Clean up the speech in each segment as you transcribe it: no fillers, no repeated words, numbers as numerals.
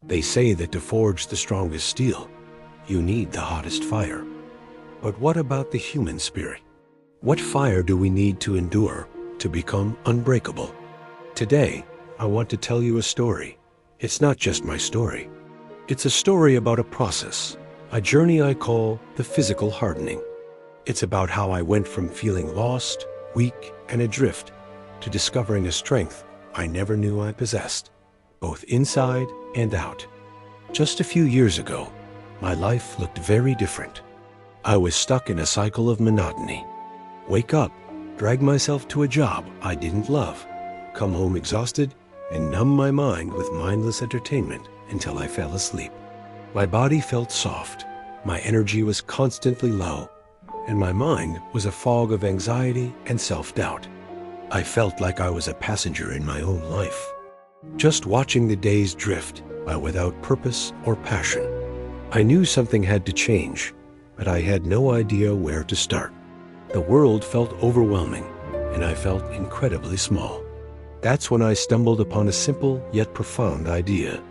They say that to forge the strongest steel, you need the hottest fire. But what about the human spirit? What fire do we need to endure to become unbreakable? Today, I want to tell you a story. It's not just my story. It's a story about a process, a journey I call the physical hardening. It's about how I went from feeling lost, weak, and adrift to discovering a strength I never knew I possessed, both inside and out. Just a few years ago, my life looked very different. I was stuck in a cycle of monotony. Wake up, drag myself to a job I didn't love, come home exhausted, and numb my mind with mindless entertainment until I fell asleep. My body felt soft, my energy was constantly low, and my mind was a fog of anxiety and self-doubt. I felt like I was a passenger in my own life, just watching the days drift by without purpose or passion. I knew something had to change, but I had no idea where to start. The world felt overwhelming, and I felt incredibly small. That's when I stumbled upon a simple yet profound idea.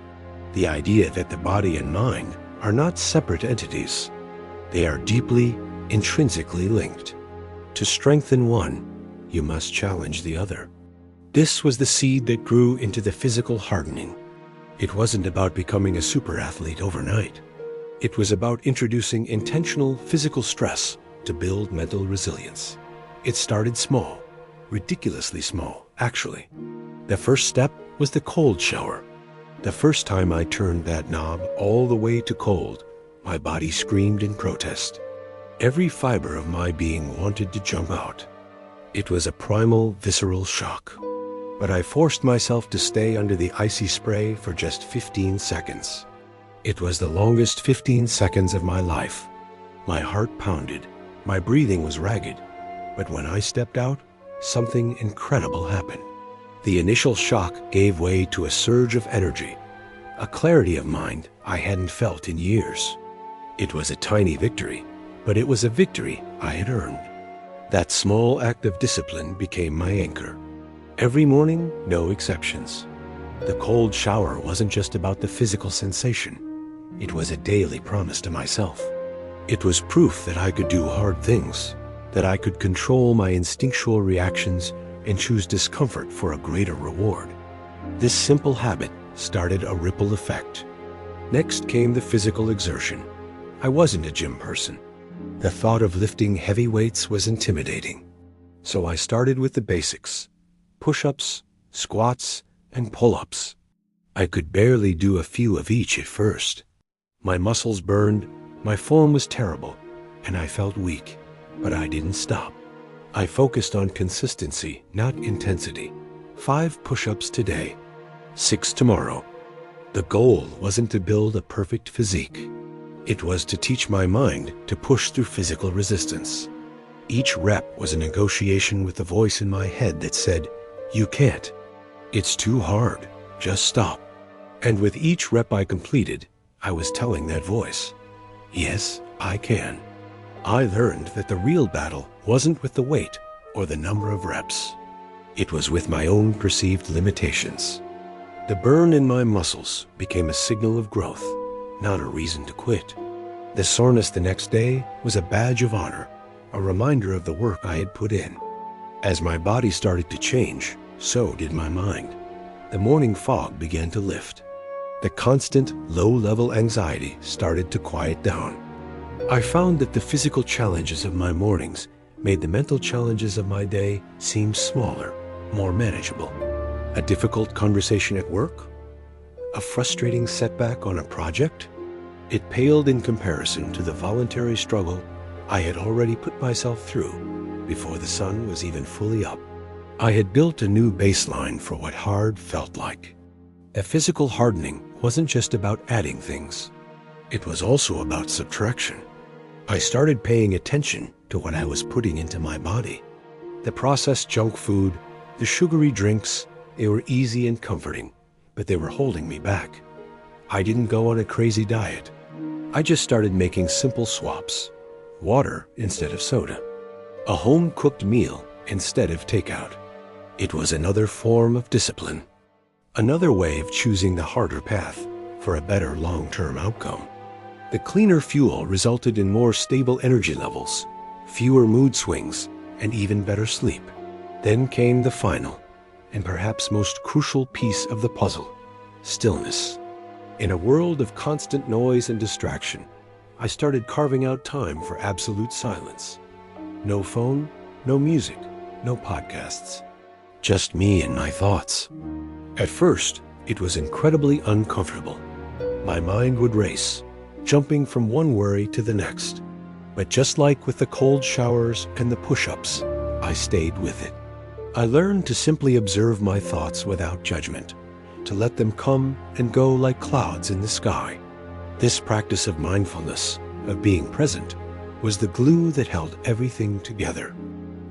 The idea that the body and mind are not separate entities. They are deeply, intrinsically linked. To strengthen one, you must challenge the other. This was the seed that grew into the physical hardening. It wasn't about becoming a super athlete overnight. It was about introducing intentional physical stress to build mental resilience. It started small, ridiculously small, actually. The first step was the cold shower. The first time I turned that knob all the way to cold, my body screamed in protest. Every fiber of my being wanted to jump out. It was a primal, visceral shock. But I forced myself to stay under the icy spray for just 15 seconds. It was the longest 15 seconds of my life. My heart pounded, my breathing was ragged, but when I stepped out, something incredible happened. The initial shock gave way to a surge of energy, a clarity of mind I hadn't felt in years. It was a tiny victory, but it was a victory I had earned. That small act of discipline became my anchor. Every morning, no exceptions. The cold shower wasn't just about the physical sensation. It was a daily promise to myself. It was proof that I could do hard things, that I could control my instinctual reactions and choose discomfort for a greater reward. This simple habit started a ripple effect. Next came the physical exertion. I wasn't a gym person. The thought of lifting heavy weights was intimidating. So I started with the basics: push-ups, squats, and pull-ups. I could barely do a few of each at first. My muscles burned, my form was terrible, and I felt weak, but I didn't stop. I focused on consistency, not intensity. 5 push-ups today, 6 tomorrow. The goal wasn't to build a perfect physique. It was to teach my mind to push through physical resistance. Each rep was a negotiation with the voice in my head that said, "You can't. It's too hard. Just stop." And with each rep I completed, I was telling that voice, "Yes, I can." I learned that the real battle wasn't with the weight or the number of reps. It was with my own perceived limitations. The burn in my muscles became a signal of growth, not a reason to quit. The soreness the next day was a badge of honor, a reminder of the work I had put in. As my body started to change, so did my mind. The morning fog began to lift. The constant, low-level anxiety started to quiet down. I found that the physical challenges of my mornings made the mental challenges of my day seem smaller, more manageable. A difficult conversation at work? A frustrating setback on a project? It paled in comparison to the voluntary struggle I had already put myself through before the sun was even fully up. I had built a new baseline for what hard felt like. A physical hardening wasn't just about adding things. It was also about subtraction. I started paying attention to what I was putting into my body. The processed junk food, the sugary drinks, they were easy and comforting, but they were holding me back. I didn't go on a crazy diet. I just started making simple swaps. Water instead of soda. A home-cooked meal instead of takeout. It was another form of discipline. Another way of choosing the harder path for a better long-term outcome. The cleaner fuel resulted in more stable energy levels, fewer mood swings, and even better sleep. Then came the final, and perhaps most crucial piece of the puzzle: stillness. In a world of constant noise and distraction, I started carving out time for absolute silence. No phone, no music, no podcasts. Just me and my thoughts. At first, it was incredibly uncomfortable. My mind would race, jumping from one worry to the next. But just like with the cold showers and the push-ups, I stayed with it. I learned to simply observe my thoughts without judgment, to let them come and go like clouds in the sky. This practice of mindfulness, of being present, was the glue that held everything together.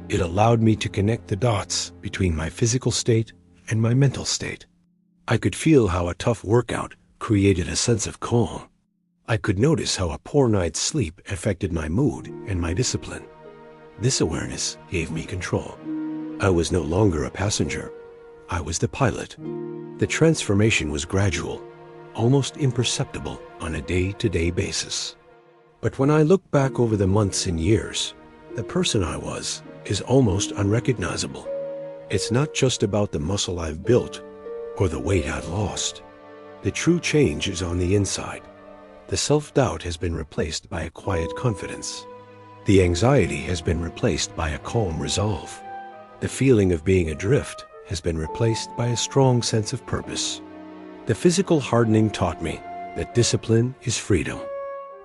It allowed me to connect the dots between my physical state and my mental state. I could feel how a tough workout created a sense of calm. I could notice how a poor night's sleep affected my mood and my discipline. This awareness gave me control. I was no longer a passenger. I was the pilot. The transformation was gradual, almost imperceptible on a day-to-day basis. But when I look back over the months and years, the person I was is almost unrecognizable. It's not just about the muscle I've built or the weight I've lost. The true change is on the inside. The self-doubt has been replaced by a quiet confidence. The anxiety has been replaced by a calm resolve. The feeling of being adrift has been replaced by a strong sense of purpose. The physical hardening taught me that discipline is freedom.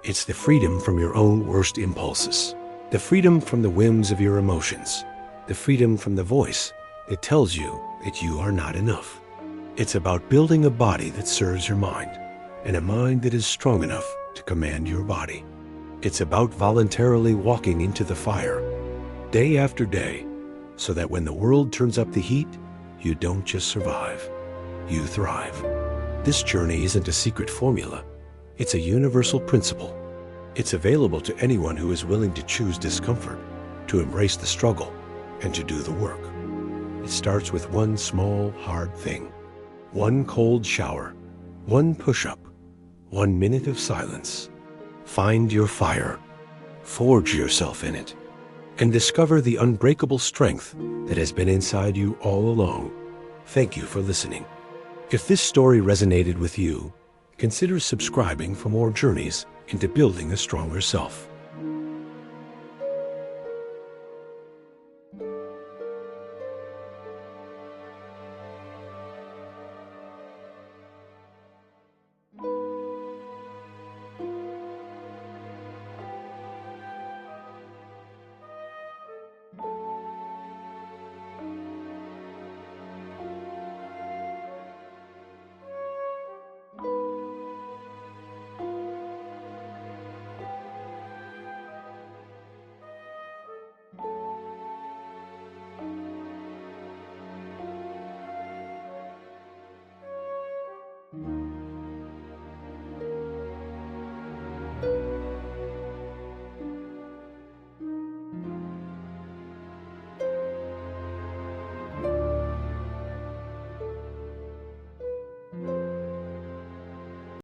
It's the freedom from your own worst impulses, the freedom from the whims of your emotions, the freedom from the voice that tells you that you are not enough. It's about building a body that serves your mind, and a mind that is strong enough to command your body. It's about voluntarily walking into the fire, day after day, so that when the world turns up the heat, you don't just survive, you thrive. This journey isn't a secret formula. It's a universal principle. It's available to anyone who is willing to choose discomfort, to embrace the struggle, and to do the work. It starts with one small, hard thing. One cold shower, one push-up, 1 minute of silence. Find your fire, forge yourself in it, and discover the unbreakable strength that has been inside you all along. Thank you for listening. If this story resonated with you, consider subscribing for more journeys into building a stronger self.